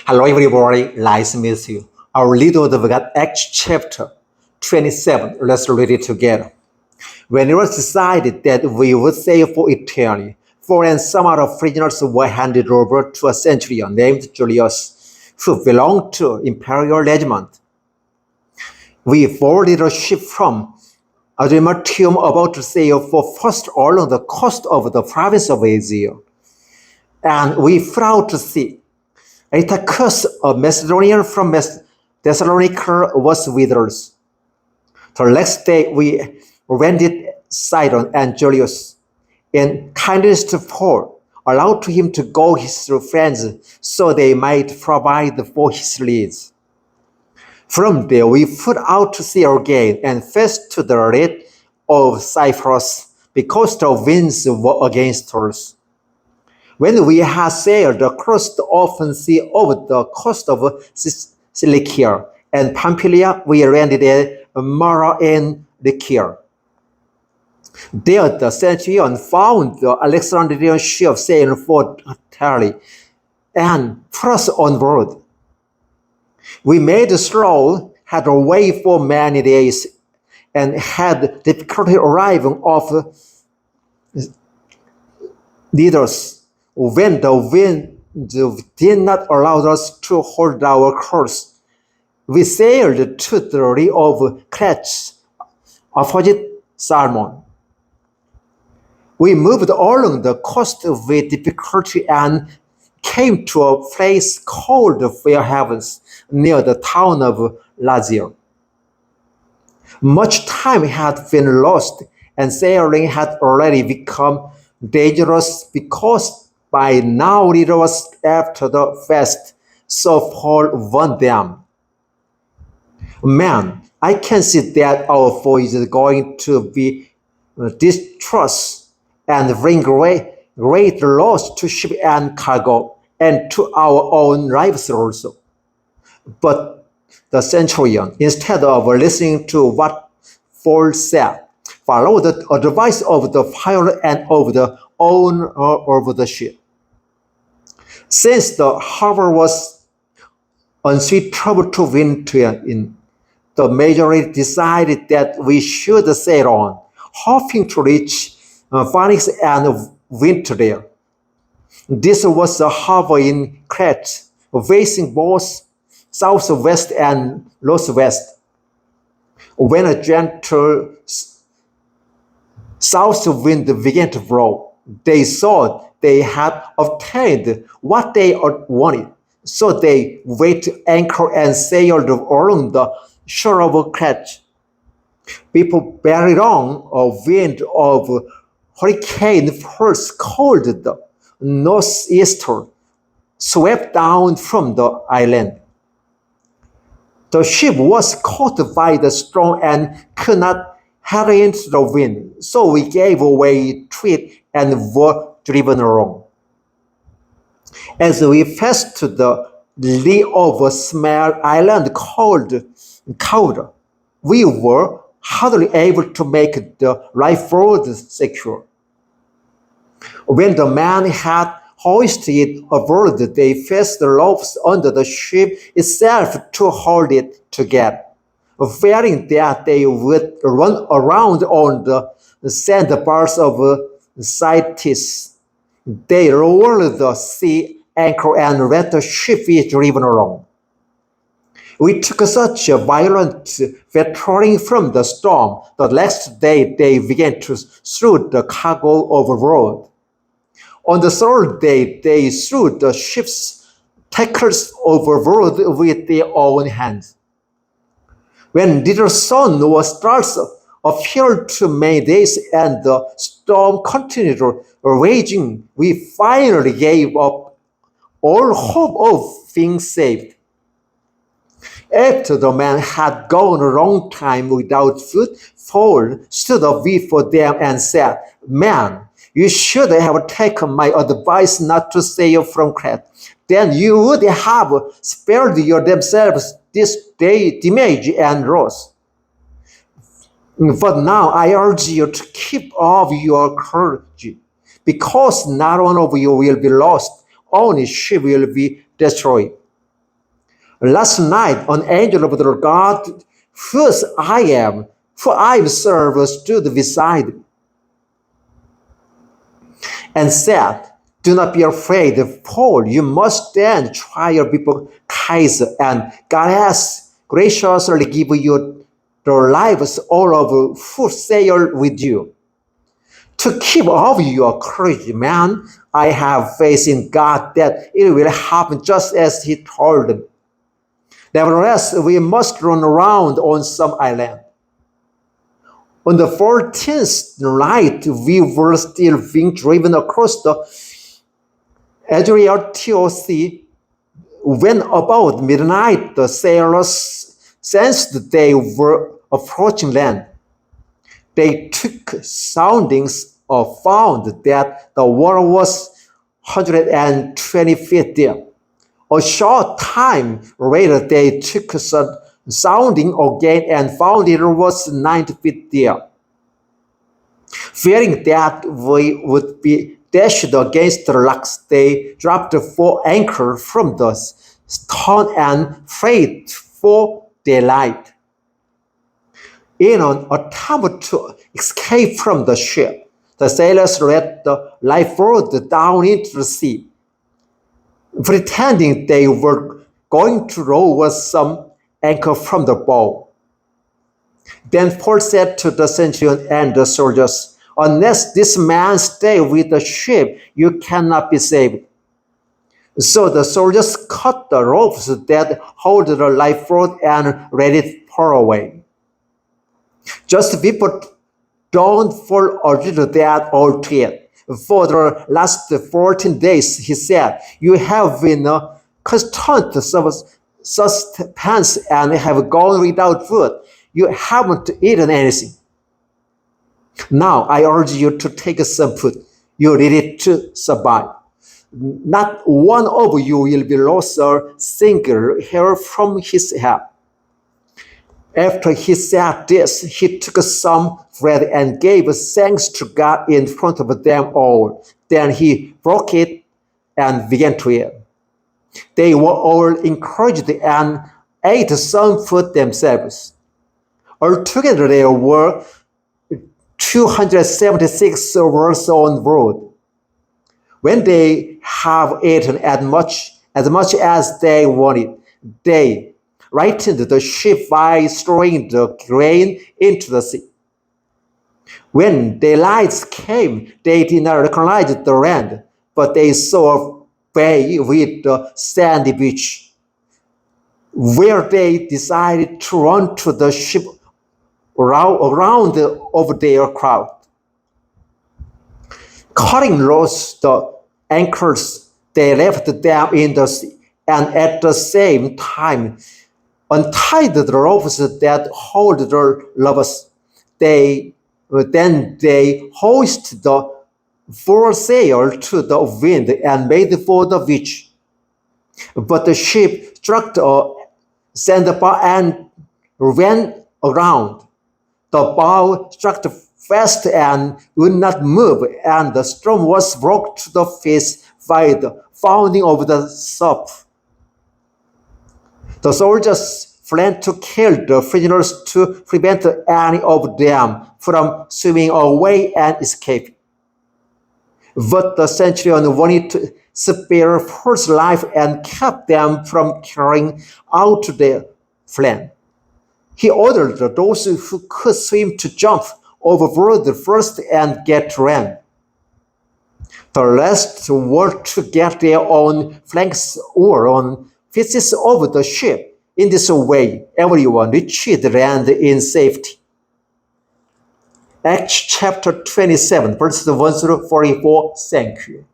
Hello everybody, nice to meet you. Our little of God, Acts chapter 27, let's read it together. When it was decided that we would sail for Italy, 4 and some other prisoners were handed over to a centurion named Julius, who belonged to imperial regiment. We boarded a ship from Adramyttium about to sail for first along the coast of the province of Asia, and we put out to sea. Aristarchus, a Macedonian from Thessalonica, was with us. The next day we rented Sidon and Julius, in kindness to Paul, allowed him to go his friends so they might provide for his needs. From there we put out to sea again and faced to the right of Cyprus because the winds were against us. When we had sailed across the open sea over the coast of Cilicia and Pamphylia, we landed at Myra in Lycia. There the centurion found the Alexandrian ship sailing for Italy and put us on board. We made slow, had away for many days, and had difficulty arriving off Leaders when the wind did not allow us to hold our course. We sailed to the lee of Crete, opposite Salmon. We moved along the coast with difficulty and came to a place called Fair Havens, near the town of Lazio. Much time had been lost, and sailing had already become dangerous because by now it was after the fast, so Paul warned them. Man, I can see that our voyage is going to be distressed and bring great loss to ship and cargo, and to our own lives also. But the centurion, instead of listening to what Paul said, followed the advice of the pilot and of the owner of the ship. Since the harbor was unsuitable to winter in, the majority decided that we should sail on, hoping to reach Phoenix and winter there. This was a harbor in Crete, facing both southwest and northwest. When a gentle south wind began to blow, they thought they had obtained what they wanted, so they weighed anchor and sailed along the shore of Crete. People very long a wind of hurricane force called the northeaster swept down from the island. The ship was caught by the storm and could not head into the wind, so we gave way to it and were driven along. As we passed to the lee of a small island called Cauda, we were hardly able to make the lifeboat secure. When the man had hoisted it aboard, they fixed the ropes under the ship itself to hold it together, fearing that they would run around on the sandbars of Cytis. They lowered the sea anchor and let the ship be driven along. We took such a violent veering from the storm. The next day they began to throw the cargo overboard. On the third day they threw the ship's tackles overboard with their own hands. When little sun was stars appeared to many days and the storm continued raging, we finally gave up all hope of being saved. After the man had gone a long time without food, Paul stood up before them and said, "Man, you should have taken my advice not to sail from Crete. Then you would have spared yourselves this damage and loss. But now I urge you to keep up your courage, because not one of you will be lost, only she will be destroyed." Last night, an angel of the God who I am served, stood beside me and said, do not be afraid, Paul. You must stand trial before Caesar, and God has graciously given you the lives all of who sail with you. To keep up your courage, man, I have faith in God that it will happen just as He told me. Nevertheless, we must run around on some island. On the 14th night, we were still being driven across the Adriatic Sea. When about midnight, the sailors sensed they were approaching land. They took soundings and found that the water was 120 feet deep. A short time later, they took some sounding again and found it was 90 feet deep. Fearing that we would be dashed against the rocks, they dropped for anchor from the stern and prayed for daylight. In an attempt to escape from the ship, the sailors let the lifeboat down into the sea, pretending they were going to row some anchor from the bow. Then Paul said to the centurion and the soldiers, unless this man stay with the ship, you cannot be saved. So the soldiers cut the ropes that hold the lifeboat and let it pull away. Just before dawn, Paul urged that all to it. For the last 14 days, he said, you have been a constant sustenance and have gone without food. You haven't eaten anything. Now I urge you to take some food. You need it to survive. Not one of you will be lost a single hair from his head. After he said this, he took some bread and gave thanks to God in front of them all. Then he broke it and began to eat. They were all encouraged and ate some food themselves. Altogether, there were 276 words on board. When they have eaten as much as they wanted, they rightened the ship by throwing the grain into the sea. When daylight came, they did not recognize the land, but they saw a bay with the sandy beach, where they decided to run to the ship around over their crowd. Cutting loose the anchors, they left them in the sea, and at the same time untied the ropes that hold the lovers. Then they hoisted the foresail to the wind and made for the beach. But the ship struck a sandbar and ran around. The bow struck fast and would not move, and the storm was brought to the face by the pounding of the surf. The soldiers fled to kill the prisoners to prevent any of them from swimming away and escaping. But the centurion wanted to spare Paul's life and kept them from carrying out their plan. He ordered those who could swim to jump overboard first and get ran. The rest were to get their own flanks or on pieces of the ship. In this way, everyone reached land in safety. Acts chapter 27, verses 1 through 44. Thank you.